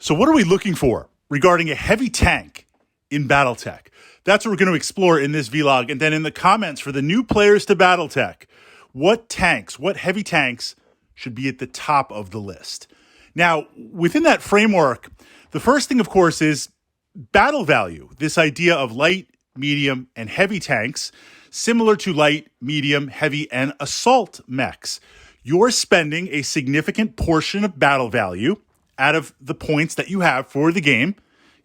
So what are we looking for regarding a heavy tank in Battletech? That's what we're going to explore in this vlog. And then in the comments for the new players to Battletech, what heavy tanks should be at the top of the list? Now, within that framework, the first thing, of course, is battle value. This idea of light, medium, and heavy tanks, similar to light, medium, heavy, and assault mechs. You're spending a significant portion of battle value out of the points that you have for the game,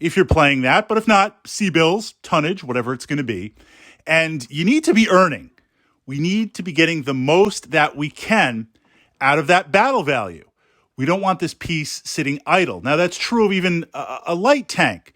if you're playing that, but if not, C-bills, tonnage, whatever it's going to be. And you need to be earning. We need to be getting the most that we can out of that battle value. We don't want this piece sitting idle. Now, that's true of even a light tank,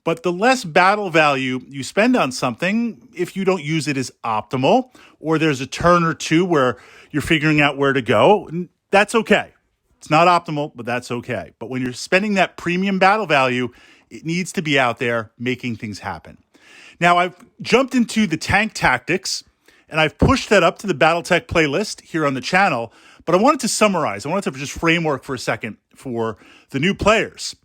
but the less battle value you spend on something, if you don't use it as optimal, or there's a turn or two where you're figuring out where to go, that's okay. It's not optimal, but that's okay. But when you're spending that premium battle value, it needs to be out there making things happen. Now, I've jumped into the tank tactics, and I've pushed that up to the Battletech playlist here on the channel, but I wanted to summarize. I wanted to just framework for a second for the new players.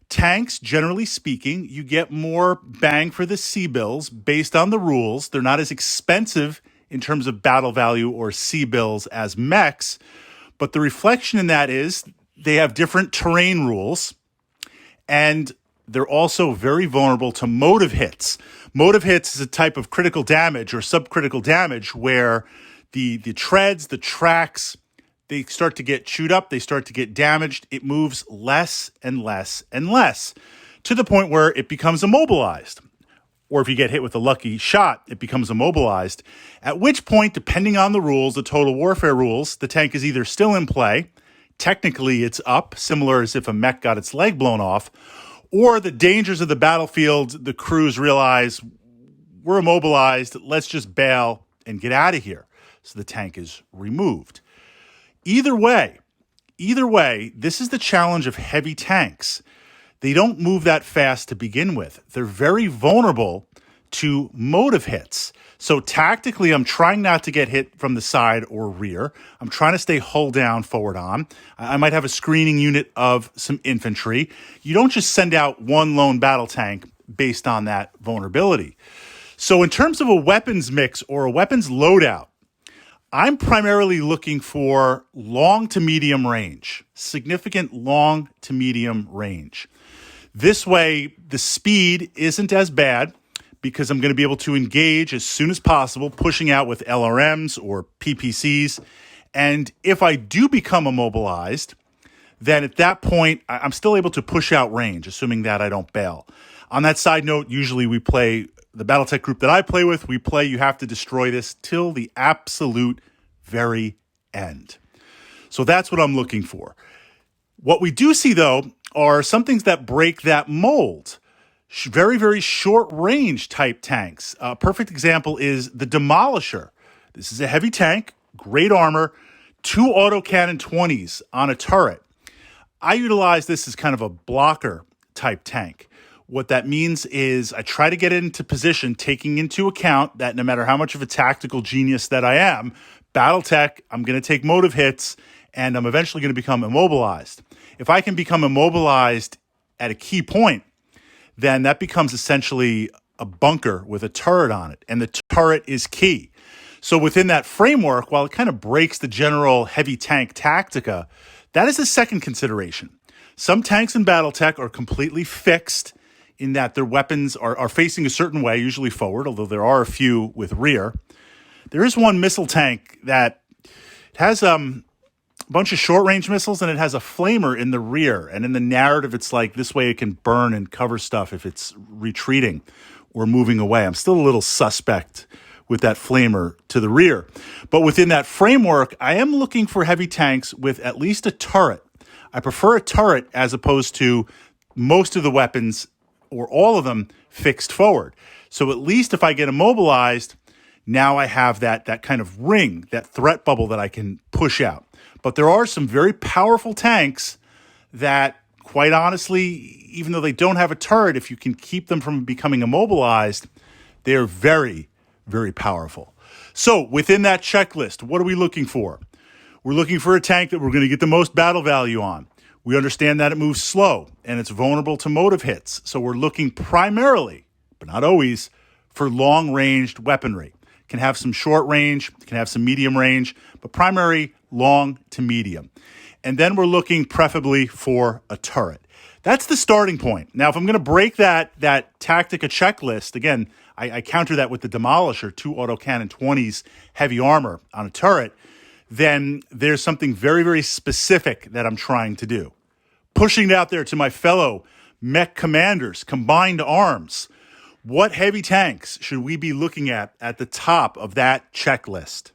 Tanks, generally speaking, you get more bang for the C-bills based on the rules. They're not as expensive in terms of battle value or C-bills as mechs, but the reflection in that is they have different terrain rules, and they're also very vulnerable to motive hits. Motive hits is a type of critical damage or subcritical damage where the treads, the tracks, they start to get chewed up, they start to get damaged. It moves less and less and less to the point where it becomes immobilized. Or if you get hit with a lucky shot, it becomes immobilized. At which point, depending on the rules, the Total Warfare rules, the tank is either still in play, technically it's up, similar as if a mech got its leg blown off, or the dangers of the battlefield, the crews realize, we're immobilized, let's just bail and get out of here. So the tank is removed. Either way, this is the challenge of heavy tanks. They don't move that fast to begin with. They're very vulnerable to motive hits. So tactically, I'm trying not to get hit from the side or rear. I'm trying to stay hull down, forward on. I might have a screening unit of some infantry. You don't just send out one lone battle tank based on that vulnerability. So in terms of a weapons mix or a weapons loadout, I'm primarily looking for long to medium range, significant long to medium range. This way, the speed isn't as bad because I'm going to be able to engage as soon as possible, pushing out with LRMs or PPCs. And if I do become immobilized, then at that point, I'm still able to push out range, assuming that I don't bail. On that side note, usually we play, the Battletech group that I play with, we play you have to destroy this till the absolute very end. So that's what I'm looking for. What we do see, though, are some things that break that mold. Very, very short range type tanks. A perfect example is the Demolisher. This is a heavy tank, great armor, 2 autocannon 20s on a turret. I utilize this as kind of a blocker type tank. What that means is I try to get into position, taking into account that no matter how much of a tactical genius that I am, Battletech, I'm going to take motive hits, and I'm eventually going to become immobilized. If I can become immobilized at a key point, then that becomes essentially a bunker with a turret on it, and the turret is key. So within that framework, while it kind of breaks the general heavy tank tactica, that is the second consideration. Some tanks in Battletech are completely fixed in that their weapons are facing a certain way, usually forward, although there are a few with rear. There is one missile tank that has a bunch of short-range missiles, and it has a flamer in the rear. And in the narrative, it's like this way it can burn and cover stuff if it's retreating or moving away. I'm still a little suspect with that flamer to the rear. But within that framework, I am looking for heavy tanks with at least a turret. I prefer a turret as opposed to most of the weapons or all of them fixed forward. So at least if I get immobilized, now I have that kind of ring, that threat bubble that I can push out. But there are some very powerful tanks that, quite honestly, even though they don't have a turret, if you can keep them from becoming immobilized, they're very, very powerful. So within that checklist, what are we looking for? We're looking for a tank that we're going to get the most battle value on. We understand that it moves slow and it's vulnerable to motive hits. So we're looking primarily, but not always, for long-ranged weaponry. It can have some short range, it can have some medium range, but primary long to medium. And then we're looking preferably for a turret. That's the starting point. Now, if I'm going to break that Tactica checklist, again, I counter that with the Demolisher, 2 autocannon 20s heavy armor on a turret, then there's something very, very specific that I'm trying to do. Pushing it out there to my fellow mech commanders, combined arms. What heavy tanks should we be looking at the top of that checklist?